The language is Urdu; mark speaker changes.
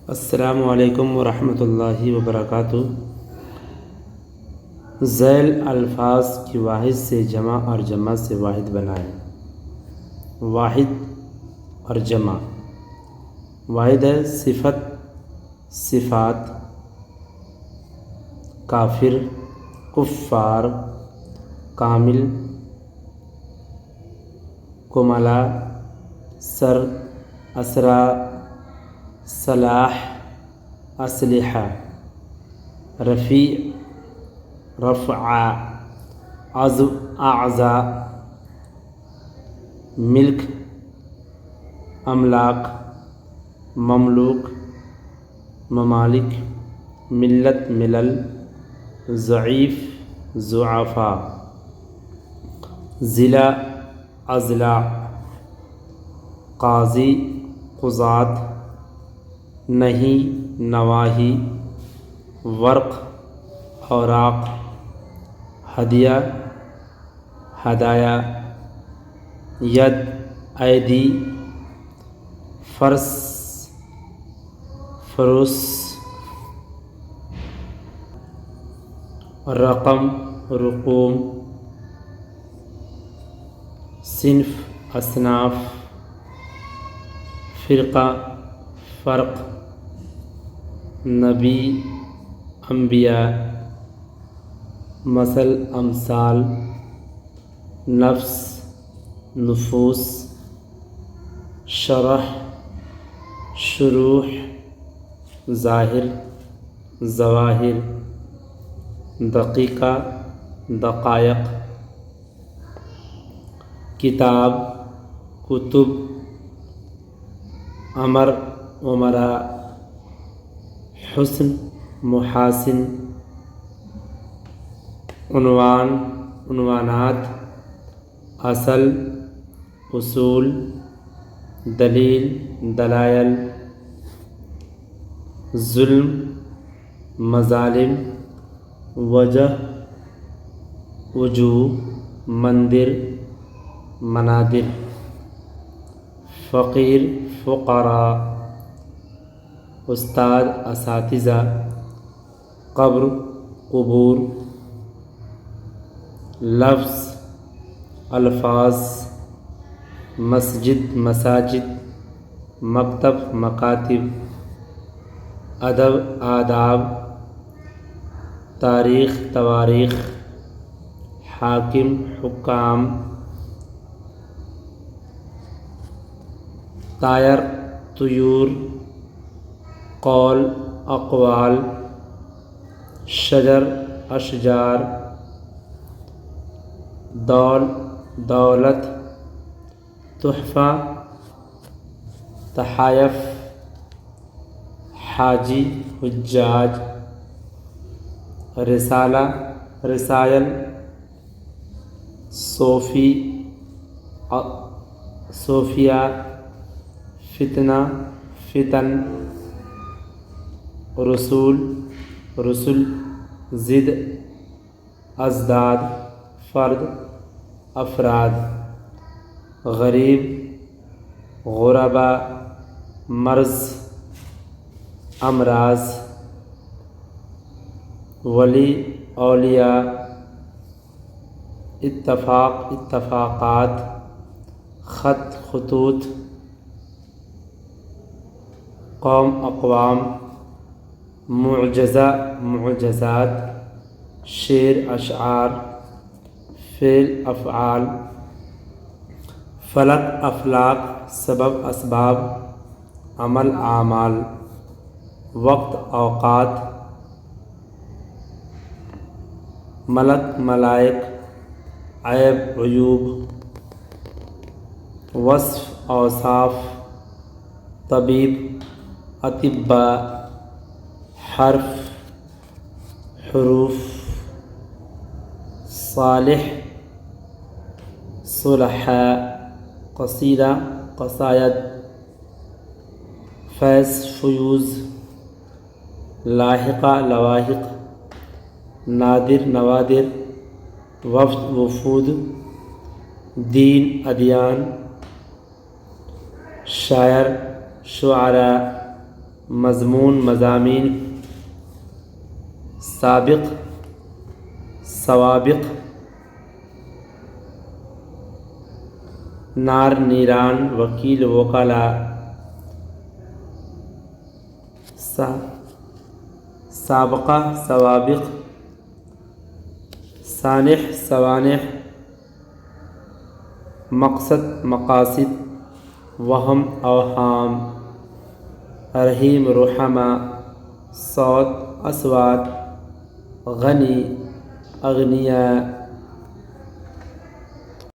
Speaker 1: السلام علیکم ورحمۃ اللہ وبرکاتہ۔ ذیل الفاظ کی واحد سے جمع اور جمع سے واحد بنائیں۔ واحد اور جمع۔ واحد ہے صفت، صفات، کافر، کفار، کامل، کملا، سر، اسرا، صلاح، اسلحہ، رفیع، رفع، عضو، اعضاء، ملک، املاک، مملوک، ممالک، ملت، ملل، ضعیف، ضعفاء، ضلع، اضلاع، قاضی، قضاة، نہی، نواہی، ورق، اوراق، ہدیہ، ہدایہ، ید، ایدی، فرس، فروس، رقم، رقوم، صنف، اصناف، فرقہ، فرق، نبی، انبیاء، مثل، امثال، نفس، نفوس، شرح، شروح، ظاہر، ظواہر، دقیقہ، دقائق، کتاب، کتب، امر، امراء، حسن، محاسن، عنوان، عنوانات، اصل، اصول، دلیل، دلائل، ظلم، مظالم، وجہ، وجوہ، مندر، منادر، فقیر، فقراء، استاد، اساتذہ، قبر، قبور، لفظ، الفاظ، مسجد، مساجد، مکتب، مکاتب، ادب، آداب، تاریخ، تواریخ، حاکم، حکام، طائر، طیور، قول، اقوال، شجر، اشجار، دولت، تحفہ، تحائف، حاجی، حجاج، رسالہ، رسائل، صوفی، صوفیہ، فتنہ، فتن، رسول، رسل، ضد، ازداد، فرد، افراد، غریب، غربا، مرض، امراض، ولی، اولیاء، اتفاق، اتفاقات، خط، خطوط، قوم، اقوام، معجزہ، معجزات، شعر، اشعار، فعل، افعال، فلک، افلاک، سبب، اسباب، عمل، اعمال، وقت، اوقات، ملک، ملائک، عیب، عیوب، وصف، اوصاف، طبیب، اطباء، حرف، حروف، صالح، صلحاء، قصیدہ، قصائد، فیض، فیوز، لاحقہ، لواحق، نادر، نوادر، وفد، وفود، دین، ادیان، شاعر، شعراء، مضمون مضامین، سابق سوابق، نار نیران، وکیل وکلاء، سابقہ سوابق، سانح سوانح، مقصد مقاصد، وہم اوہام، رحیم رحمہ، صوت اصوات، غنی اغنیاء،